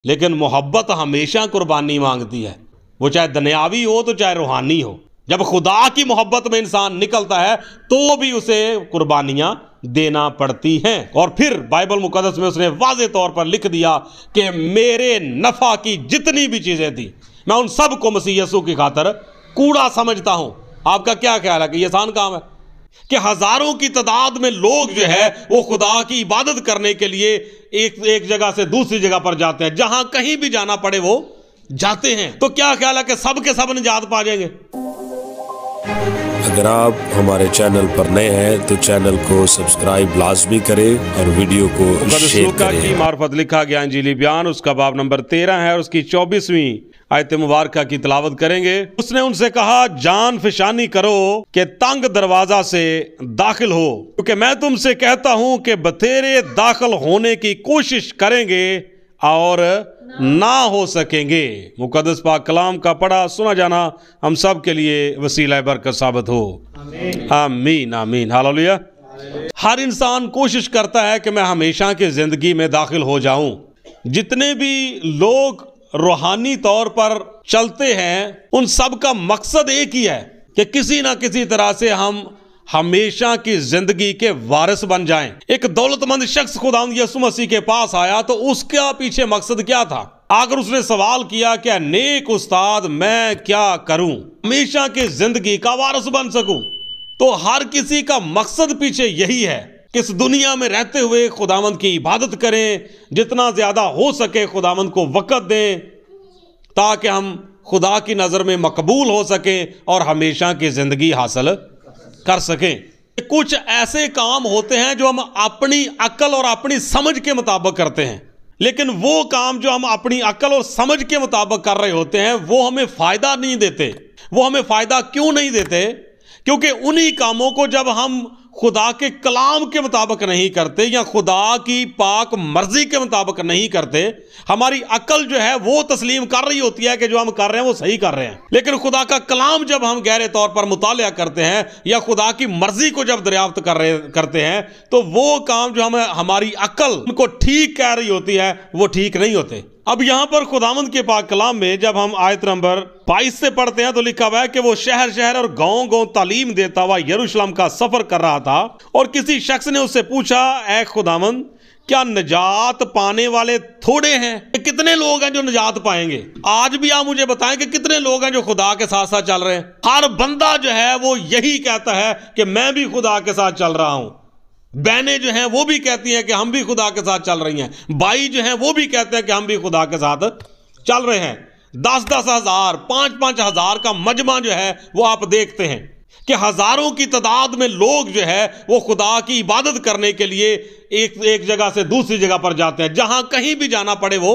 लेकिन मोहब्बत हमेशा कुर्बानी मांगती है, वो चाहे दुनियावी हो तो चाहे रूहानी हो। जब खुदा की मोहब्बत में इंसान निकलता है तो भी उसे कुर्बानियां देना पड़ती हैं। और फिर बाइबल मुकद्दस में उसने वाज़े तौर पर लिख दिया कि मेरे नफा की जितनी भी चीजें थी मैं उन सब को मसीह यीशु की खातिर कूड़ा समझता हूं। आपका क्या ख्याल है कि ये आसान काम है कि हजारों की तादाद में लोग जो है वो खुदा की इबादत करने के लिए एक जगह से दूसरी जगह पर जाते हैं, जहां कहीं भी जाना पड़े वो जाते हैं। तो क्या ख्याल है कि सब के सब निजात पा जाएंगे? अगर आप हमारे चैनल पर नए हैं तो चैनल को सब्सक्राइब लाजमी करें और वीडियो को शेयर करें। की मार्फत लिखा गया इंजीली बयान उसका बाब नंबर 13 है और उसकी 24वीं आयत मुबारक की तिलावत करेंगे। उसने उनसे कहा, जान फिशानी करो कि तंग दरवाजा से दाखिल हो, क्योंकि मैं तुमसे कहता हूं कि बतेरे दाखिल होने की कोशिश करेंगे और ना हो सकेंगे। मुकद्दस पाक कलाम का पढ़ा सुना जाना हम सब के लिए वसीला बरकत साबित हो। आमीन आमीन हालेलुया। हर इंसान कोशिश करता है कि मैं हमेशा की जिंदगी में दाखिल हो जाऊं। जितने भी लोग रूहानी तौर पर चलते हैं उन सब का मकसद एक ही है कि किसी ना किसी तरह से हम हमेशा की जिंदगी के वारिस बन जाएं। एक दौलतमंद शख्स खुदावंद यीशु मसीह के पास आया तो उसका पीछे मकसद क्या था? आकर उसने सवाल किया, क्या नेक उस्ताद मैं क्या करूं हमेशा की जिंदगी का वारिस बन सकूं? तो हर किसी का मकसद पीछे यही है कि इस दुनिया में रहते हुए खुदावंद की इबादत करें, जितना ज्यादा हो सके खुदावंद को वक़्त दें ताकि हम खुदा की नजर में मकबूल हो सकें और हमेशा की जिंदगी हासिल कर सकें। कुछ ऐसे काम होते हैं जो हम अपनी अकल और अपनी समझ के मुताबिक करते हैं, लेकिन वो काम जो हम अपनी अकल और समझ के मुताबिक कर रहे होते हैं वो हमें फायदा नहीं देते। वो हमें फायदा क्यों नहीं देते? क्योंकि उन्हीं कामों को जब हम खुदा के कलाम के मुताबिक नहीं करते या खुदा की पाक मर्जी के मुताबिक नहीं करते, हमारी अकल जो है वो तस्लीम कर रही होती है कि जो हम कर रहे हैं वो सही कर रहे हैं। लेकिन खुदा का कलाम जब हम गहरे तौर पर मुतालिया करते हैं या खुदा की मर्जी को जब दरियाफ्त करते हैं तो वो काम जो हमारी अकल उनको ठीक कह रही होती है वो ठीक नहीं होते। अब यहां पर खुदावंद के पाक कलाम में जब हम आयत नंबर 22 से पढ़ते हैं तो लिखा हुआ है कि वो शहर शहर और गांव गांव तालीम देता हुआ यरूशलेम का सफर कर रहा था और किसी शख्स ने उससे पूछा, ऐ खुदावंद क्या निजात पाने वाले थोड़े हैं? कितने लोग हैं जो निजात पाएंगे? आज भी आप मुझे बताएं कि कितने लोग हैं जो खुदा के साथ साथ चल रहे हैं? हर बंदा जो है वो यही कहता है कि मैं भी खुदा के साथ चल रहा हूं। बहनें जो हैं वो भी कहती हैं कि हम भी खुदा के साथ चल रही हैं। भाई जो हैं वो भी कहते हैं कि हम भी खुदा के साथ चल रहे हैं। 10-10 हजार 5-5 हजार का मजमा जो है वो आप देखते हैं कि हजारों की तादाद में लोग जो है वो खुदा की इबादत करने के लिए एक जगह से दूसरी जगह पर जाते हैं, जहां कहीं भी जाना पड़े वो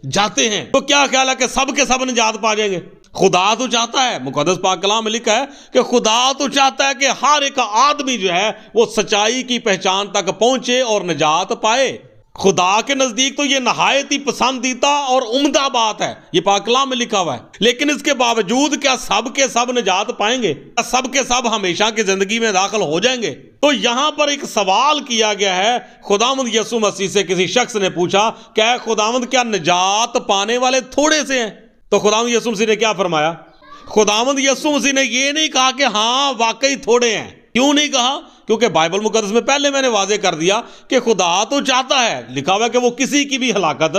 जाते हैं। तो क्या ख्याल है कि सब के सब निजात पा जाएंगे? खुदा तो चाहता है, मुकद्दस पाक कलाम में लिखा है कि खुदा तो चाहता है कि हर एक आदमी जो है वो सच्चाई की पहचान तक पहुंचे और निजात पाए। खुदा के नजदीक तो ये नहायत ही पसंदीदा और उम्दा बात है, ये पाक कलाम में लिखा हुआ है। लेकिन इसके बावजूद क्या सब के सब निजात पाएंगे? क्या सब के सब हमेशा की जिंदगी में दाखिल हो जाएंगे? तो यहां पर एक सवाल किया गया है। खुदावंद यीशु मसीह से किसी शख्स ने पूछा, क्या खुदावंद क्या निजात पाने वाले थोड़े से हैं? तो खुदावंद यीशु मसीह ने क्या फरमाया? खुदावंद यीशु मसीह ने ये नहीं कहा कि हाँ वाकई थोड़े हैं। क्यों नहीं कहा? क्योंकि बाइबल मुकद्दस में पहले मैंने वाजे कर दिया कि खुदा तो चाहता है, लिखा हुआ है कि वो किसी की भी हलाकत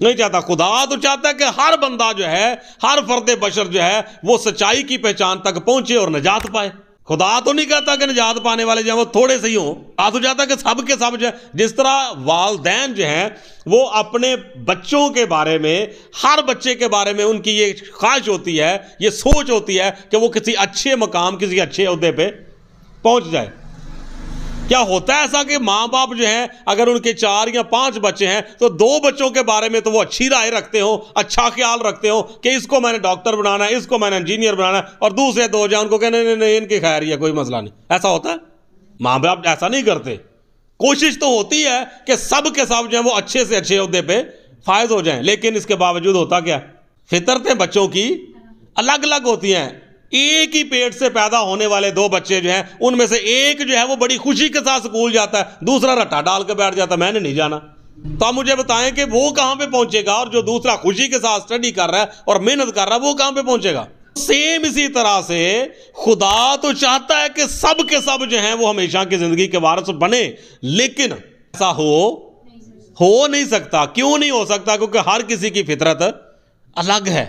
नहीं चाहता। खुदा तो चाहता है कि हर बंदा जो है, हर फर्द बशर जो है वो सच्चाई की पहचान तक पहुंचे और निजात पाए। खुदा तो नहीं कहता कि निजात पाने वाले जो है वो थोड़े से ही हो। खुदा तो चाहता है कि सब के सब जो है, जिस तरह वालदैन जो हैं वो अपने बच्चों के बारे में, हर बच्चे के बारे में उनकी ये ख्वाहिश होती है, ये सोच होती है कि वो किसी अच्छे मकाम, किसी अच्छे ओहदे पे पहुंच जाए। क्या होता है ऐसा कि माँ बाप जो हैं अगर उनके 4 या 5 बच्चे हैं तो 2 बच्चों के बारे में तो वो अच्छी राय रखते हो, अच्छा ख्याल रखते हो कि इसको मैंने डॉक्टर बनाना है, इसको मैंने इंजीनियर बनाना है, और दूसरे 2 जो उनको कहने नहीं इनकी खैर है, कोई मसला नहीं। ऐसा होता है? माँ बाप ऐसा नहीं करते। कोशिश तो होती है कि सब के सब जो है वो अच्छे से अच्छे ओहदे पे फायज हो जाएं, लेकिन इसके बावजूद होता क्या? फितरतें बच्चों की अलग अलग होती हैं। एक ही पेट से पैदा होने वाले 2 बच्चे जो हैं उनमें से एक जो है वो बड़ी खुशी के साथ स्कूल जाता है, दूसरा रट्टा डाल के बैठ जाता है, मैंने नहीं जाना। तो आप मुझे बताएं कि वो कहां पे पहुंचेगा, और जो दूसरा खुशी के साथ स्टडी कर रहा है और मेहनत कर रहा है वो कहां पे पहुंचेगा। सेम इसी तरह से खुदा तो चाहता है कि सब के सब जो हैं वो हमेशा की जिंदगी के वारिस बने, लेकिन ऐसा हो नहीं सकता। क्यों नहीं हो सकता? क्योंकि हर किसी की फितरत अलग है।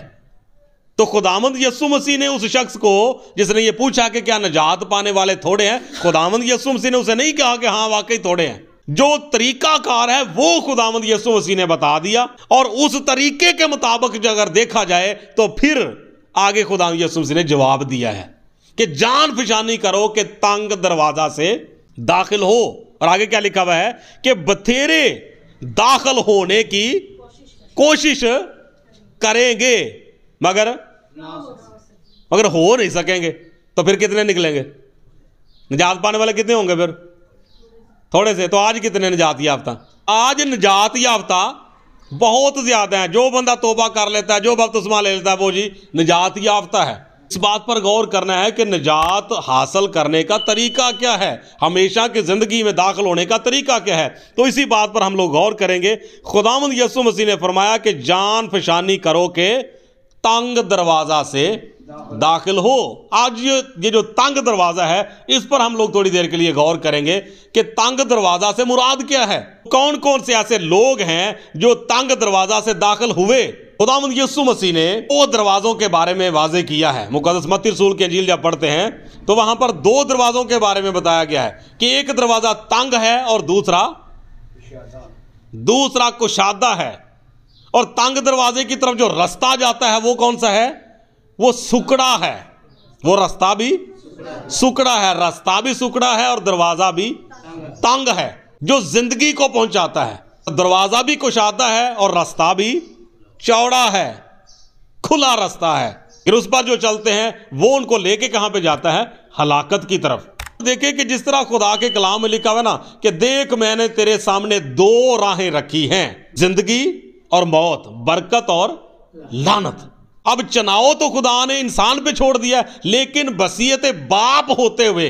तो खुदावंद यीशु मसीह ने उस शख्स को जिसने ये पूछा कि क्या निजात पाने वाले थोड़े हैं, खुदावंद यीशु मसीह ने उसे नहीं कहा कि हाँ वाकई थोड़े हैं। जो तरीकाकार है वो खुदावंद यीशु मसीह ने बता दिया, और उस तरीके के मुताबिक अगर देखा जाए तो फिर आगे खुदावंद यीशु मसीह ने जवाब दिया है कि जान फिशानी करो कि तंग दरवाजा से दाखिल हो। और आगे क्या लिखा हुआ है कि बथेरे दाखिल होने की कोशिश करेंगे मगर हो नहीं सकेंगे। तो फिर कितने निकलेंगे? निजात पाने वाले कितने होंगे? फिर थोड़े से। तो आज कितने निजात याफ्ता? आज निजात याफ्ता बहुत ज्यादा है। जो बंदा तौबा कर लेता है, जो बपतिस्मा ले लेता है, वो जी निजात याफ्ता है। इस बात पर गौर करना है कि निजात हासिल करने का तरीका क्या है, हमेशा की जिंदगी में दाखिल होने का तरीका क्या है। तो इसी बात पर हम लोग गौर करेंगे। खुदावंद यीशु मसीह ने फरमाया कि जान फिशानी करो के तंग दरवाजा से दाखिल हो। आज ये जो तंग दरवाजा है, इस पर हम लोग थोड़ी देर के लिए गौर करेंगे कि तंग दरवाजा से मुराद क्या है। कौन कौन से ऐसे लोग हैं जो तंग दरवाजा से दाखिल हुए। खुदावंद यीशु मसीह ने दो दरवाजों के बारे में वाजे किया है। मुकद्दस मत्ती रसूल की इंजील जब पढ़ते हैं तो वहां पर दो दरवाजों के बारे में बताया गया है कि एक दरवाजा तंग है और दूसरा कुशादा है। और तंग दरवाजे की तरफ जो रास्ता जाता है वो कौन सा है? वो सुकड़ा है। वो रास्ता भी सुकड़ा है, रास्ता भी सुकड़ा है और दरवाजा भी तंग है, जो जिंदगी को पहुंचाता है। दरवाजा भी कुशादा है और रास्ता भी चौड़ा है, खुला रास्ता है। फिर उस पर जो चलते हैं वो उनको लेके कहां पे जाता है? हलाकत की तरफ। देखिए कि जिस तरह खुदा के कलाम में लिखा हुआ ना कि देख मैंने तेरे सामने दो राहें रखी हैं, जिंदगी और मौत, बरकत और लानत। अब चुनाव तो खुदा ने इंसान पे छोड़ दिया, लेकिन बसीयत बाप होते हुए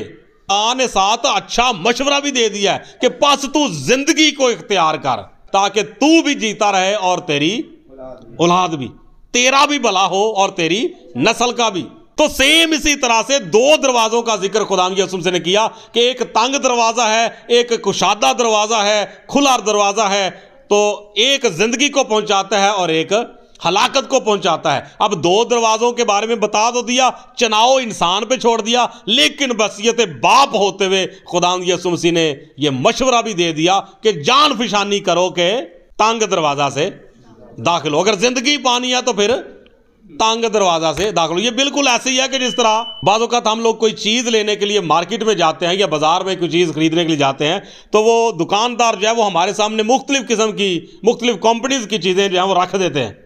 ने साथ अच्छा मशवरा भी दे दिया है कि बस तू जिंदगी को इख्तियार कर ताकि तू भी जीता रहे और तेरी औलाद भी, तेरा भी भला हो और तेरी नस्ल का भी। तो सेम इसी तरह से दो दरवाजों का जिक्र खुदा यीशु मसीह ने किया कि एक तंग दरवाजा है, एक कुशादा दरवाजा है, खुला दरवाजा है। तो एक जिंदगी को पहुंचाता है और एक हलाकत को पहुंचाता है। अब दो दरवाजों के बारे में बता तो दिया, चुनाव इंसान पे छोड़ दिया, लेकिन बसीयत बाप होते हुए खुदावंद यीशु मसीह ने यह मशवरा भी दे दिया कि जान फिशानी करो के तंग दरवाजा से दाखिल हो। अगर जिंदगी पानी है तो फिर तंग दरवाजा से दाखिल हो। ये बिल्कुल ऐसे ही है कि जिस तरह बाज़ औक़ात हम लोग कोई चीज़ लेने के लिए मार्केट में जाते हैं या बाजार में कोई चीज़ खरीदने के लिए जाते हैं, तो वो दुकानदार जो है वो हमारे सामने मुख्तलिफ किस्म की मुख्तलिफ कंपनीज की चीज़ें जो है वो रख देते हैं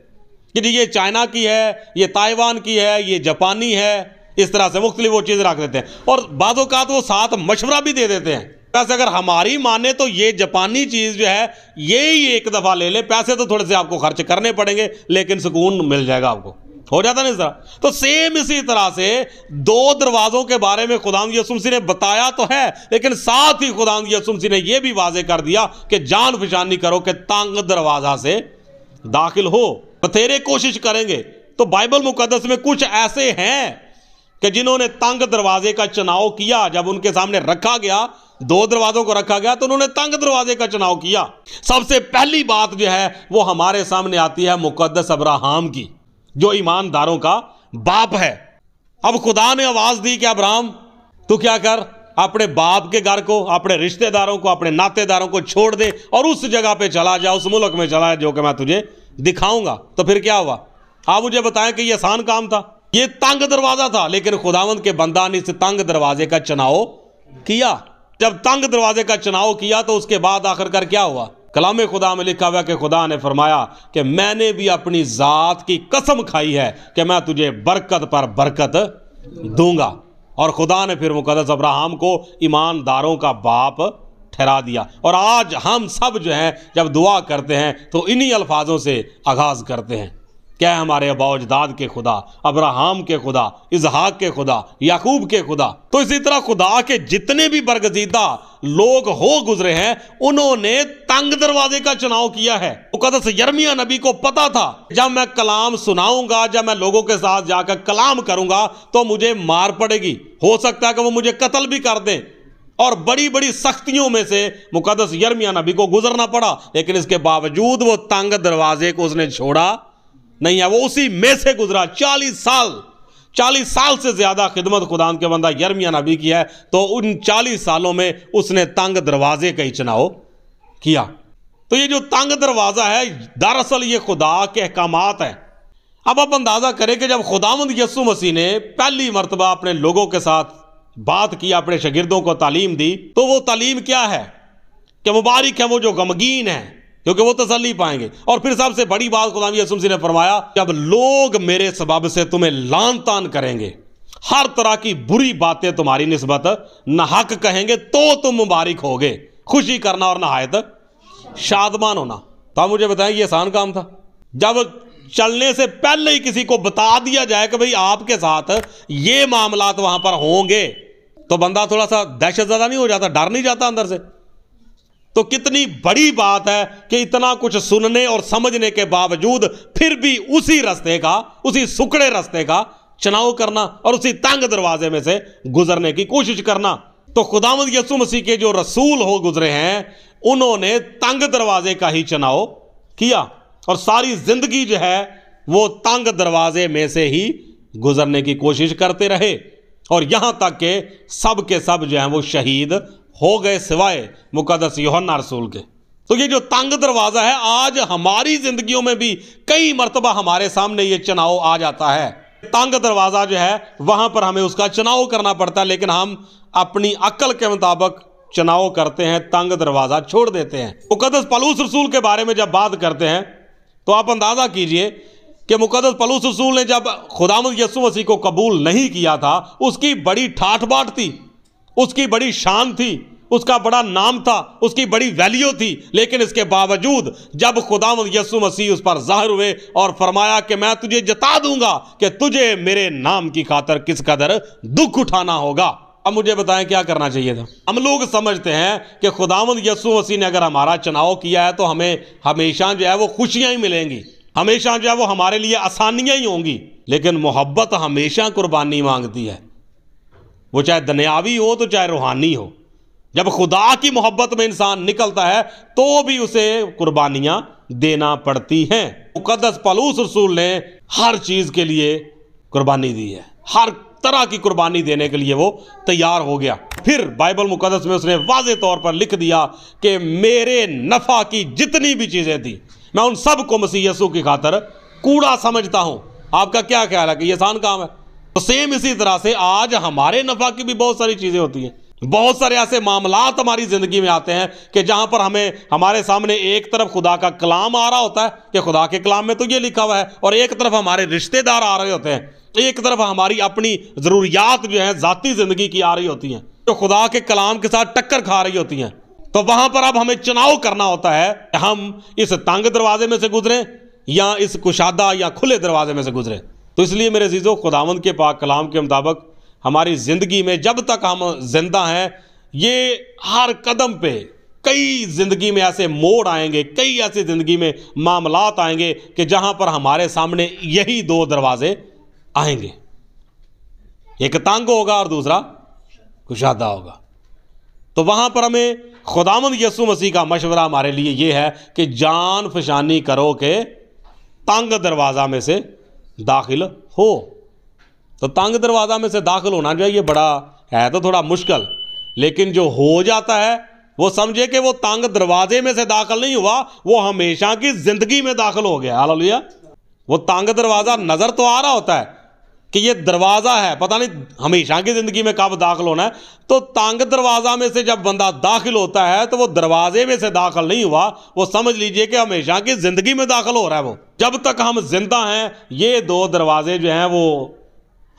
कि जी ये चाइना की है, ये ताइवान की है, ये जापानी है, इस तरह से मुख्तलिफ वो चीज़ रख देते हैं। और बाज़ औक़ात वो साथ मशवरा भी दे देते हैं। पैसे अगर हमारी माने तो ये जापानी चीज़ जो है ये ही एक दफ़ा ले ले, पैसे तो थोड़े से आपको खर्च करने पड़ेंगे लेकिन सुकून मिल जाएगा आपको, हो जाता नहीं इस तरह। तो सेम इसी तरह से दो दरवाजों के बारे में खुदावंद यीशु मसीह ने बताया तो है, लेकिन साथ ही खुदावंद यीशु मसीह ने यह भी वाजे कर दिया कि जान फिशानी करो कि तंग दरवाजा से दाखिल हो। बथेरे कोशिश करेंगे। तो बाइबल मुकद्दस में कुछ ऐसे हैं कि जिन्होंने तंग दरवाजे का चुनाव किया। जब उनके सामने रखा गया, दो दरवाजों को रखा गया, तो उन्होंने तंग दरवाजे का चुनाव किया। सबसे पहली बात जो है वो हमारे सामने आती है मुकद्दस अब्राहम की, जो ईमानदारों का बाप है। अब खुदा ने आवाज दी कि अब्राहम तू क्या कर, अपने बाप के घर को, अपने रिश्तेदारों को, अपने नातेदारों को छोड़ दे और उस जगह पे चला जा, उस मुल्क में चला जो कि मैं तुझे दिखाऊंगा। तो फिर क्या हुआ? आप मुझे बताएं कि यह आसान काम था, यह तंग दरवाजा था, लेकिन खुदावंद के बंदा ने इस तंग दरवाजे का चुनाव किया। जब तंग दरवाजे का चुनाव किया तो उसके बाद आखिरकार क्या हुआ? कलाम खुदा में लिखा हुआ कि खुदा ने फरमाया कि मैंने भी अपनी जात की कसम खाई है कि मैं तुझे बरकत पर बरकत दूंगा। और खुदा ने फिर मुकद्दस अब्राहम को ईमानदारों का बाप ठहरा दिया। और आज हम सब जो हैं जब दुआ करते हैं तो इन्हीं अल्फाजों से आगाज करते हैं क्या है हमारे अबाउजदाद के खुदा, अब्राहम के खुदा, इसहाक के खुदा, याकूब के खुदा। तो इसी तरह खुदा के जितने भी बरगजीदा लोग हो गुजरे हैं, उन्होंने तंग दरवाजे का चुनाव किया है। मुकद्दस यिर्मयाह नबी को पता था जब मैं कलाम सुनाऊंगा, जब मैं लोगों के साथ जाकर कलाम करूंगा तो मुझे मार पड़ेगी, हो सकता है कि वो मुझे कत्ल भी कर दें। और बड़ी बड़ी सख्तियों में से मुकद्दस यिर्मयाह नबी को गुजरना पड़ा, लेकिन इसके बावजूद वो तंग दरवाजे को उसने छोड़ा नहीं है। वो उसी में से गुजरा। 40 साल से ज्यादा खिदमत खुदा के बंदा यिर्मयाह नबी की है, तो उन 40 सालों में उसने तंग दरवाजे का ही चुनाव किया। तो ये जो तंग दरवाजा है, दरअसल ये खुदा के अहकामात है। अब आप अंदाजा करें कि जब खुदावंद यीशु मसीह ने पहली मर्तबा अपने लोगों के साथ बात की, अपने शागिर्दों को तालीम दी, तो वो तालीम क्या है कि मुबारक है वो जो गमगीन है, क्योंकि वो तसल्ली पाएंगे। और फिर सबसे बड़ी बात खुदा यीशु मसीह ने फरमाया, जब लोग मेरे सबब से तुम्हें लान तान करेंगे, हर तरह की बुरी बातें तुम्हारी निस्बत नाहक कहेंगे, तो तुम मुबारक होगे। खुशी करना और नहायत शादमान होना। तो आप मुझे बताएं, ये आसान काम था? जब चलने से पहले ही किसी को बता दिया जाए कि भाई आपके साथ ये मामलात वहां पर होंगे, तो बंदा थोड़ा सा दहशत ज़्यादा नहीं हो जाता, डर नहीं जाता अंदर से? तो कितनी बड़ी बात है कि इतना कुछ सुनने और समझने के बावजूद फिर भी उसी रास्ते का, उसी सुकड़े रास्ते का चुनाव करना और उसी तंग दरवाजे में से गुजरने की कोशिश करना। तो खुदावंद यीशु मसीह के जो रसूल हो गुजरे हैं, उन्होंने तंग दरवाजे का ही चुनाव किया और सारी जिंदगी जो है वो तंग दरवाजे में से ही गुजरने की कोशिश करते रहे, और यहां तक के सब जो है वो शहीद हो गए, सिवाय मुकद्दस यूहन्ना रसूल के। तो ये जो तंग दरवाजा है, आज हमारी जिंदगियों में भी कई मर्तबा हमारे सामने ये चुनाव आ जाता है। तंग दरवाजा जो है वहां पर हमें उसका चुनाव करना पड़ता है, लेकिन हम अपनी अक्ल के मुताबिक चुनाव करते हैं, तंग दरवाजा छोड़ देते हैं। मुकद्दस पौलुस रसूल के बारे में जब बात करते हैं, तो आप अंदाजा कीजिए कि मुकद्दस पौलुस रसूल ने जब खुदावंद यीशु मसीह को कबूल नहीं किया था, उसकी बड़ी ठाठ बाट थी, उसकी बड़ी शान थी, उसका बड़ा नाम था, उसकी बड़ी वैल्यू थी। लेकिन इसके बावजूद जब खुदावंद यीशु मसीह उस पर जाहिर हुए और फरमाया कि मैं तुझे जता दूंगा कि तुझे मेरे नाम की खातिर किस कदर दुख उठाना होगा। अब मुझे बताएं क्या करना चाहिए था? हम लोग समझते हैं कि खुदावंद यीशु मसीह ने अगर हमारा चुनाव किया है तो हमें हमेशा जो है वो खुशियां ही मिलेंगी, हमेशा जो है वो हमारे लिए आसानियां ही होंगी। लेकिन मोहब्बत हमेशा कुर्बानी मांगती है, वो चाहे दुनियावी हो तो चाहे रूहानी हो। जब खुदा की मोहब्बत में इंसान निकलता है तो भी उसे कुर्बानियां देना पड़ती हैं। मुकद्दस पौलुस रसूल ने हर चीज के लिए कुर्बानी दी है, हर तरह की कुर्बानी देने के लिए वो तैयार हो गया। फिर बाइबल मुकद्दस में उसने वाज़े तौर पर लिख दिया कि मेरे नफा की जितनी भी चीजें थी, मैं उन सब को मसीह यीशु की खातिर कूड़ा समझता हूं। आपका क्या ख्याल है कि ये आसान काम है? तो सेम इसी तरह से आज हमारे नफा की भी बहुत सारी चीजें होती हैं। बहुत सारे ऐसे मामलात हमारी जिंदगी में आते हैं कि जहां पर हमें हमारे सामने एक तरफ खुदा का कलाम आ रहा होता है कि खुदा के कलाम में तो ये लिखा हुआ है, और एक तरफ हमारे रिश्तेदार आ रहे होते हैं, एक तरफ हमारी अपनी जरूरियात जो है जाती जिंदगी की आ रही होती हैं, जो खुदा के कलाम के साथ टक्कर खा रही होती हैं। तो वहां पर अब हमें चुनाव करना होता है कि हम इस तंग दरवाजे में से गुजरें या इस कुशादा या खुले दरवाजे में से गुजरें। तो इसलिए मेरे अजीजों, खुदावंद के पाक कलाम के मुताबिक हमारी जिंदगी में जब तक हम जिंदा हैं, ये हर कदम पे कई जिंदगी में ऐसे मोड़ आएंगे, कई ऐसे जिंदगी में मामलात आएंगे कि जहां पर हमारे सामने यही दो दरवाजे आएंगे, एक तंग होगा और दूसरा कुशादा होगा। तो वहां पर हमें खुदावंद यीशु मसीह का मशवरा हमारे लिए ये है कि जान फशानी करो के तंग दरवाजा में से दाखिल हो। तो तंग दरवाजा में से दाखिल होना जो है ये बड़ा है तो थोड़ा मुश्किल, लेकिन जो हो जाता है वो समझे कि वो तंग दरवाजे में से दाखिल नहीं हुआ, वो हमेशा की जिंदगी में दाखिल हो गया। हालेलुया। वो तंग दरवाजा नजर तो आ रहा होता है कि ये दरवाजा है, पता नहीं हमेशा की जिंदगी में कब दाखिल होना है। तो तंग दरवाजा में से जब बंदा दाखिल होता है तो वो दरवाजे में से दाखिल नहीं हुआ, वो समझ लीजिए कि हमेशा की जिंदगी में दाखिल हो रहा है। वो जब तक हम जिंदा हैं, ये दो दरवाजे जो हैं वो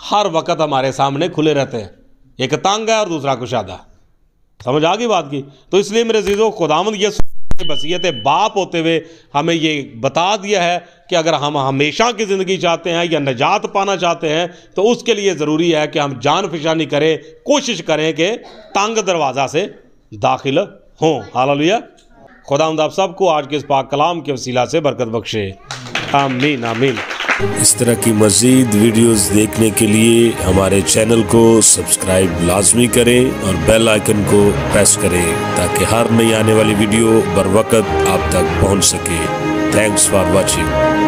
हर वक्त हमारे सामने खुले रहते हैं, एक तंग है और दूसरा कुशादा। समझ आ गई बात की? तो इसलिए मेरे अजीजों, खुदावंद यीशु वसीयत बाप होते हुए हमें ये बता दिया है कि अगर हम हमेशा की ज़िंदगी चाहते हैं या निजात पाना चाहते हैं तो उसके लिए ज़रूरी है कि हम जान फिशानी करें, कोशिश करें कि तंग दरवाज़ा से दाखिल हों। हालेलुया। खुदावंद आप सबको आज के इस पाक कलाम के वसीला से बरकत बख्शे। आमीन आमीन। इस तरह की मज़ीद वीडियोस देखने के लिए हमारे चैनल को सब्सक्राइब लाजमी करें और बेल आइकन को प्रेस करें ताकि हर नई आने वाली वीडियो बर वक्त आप तक पहुंच सके। Thanks for watching.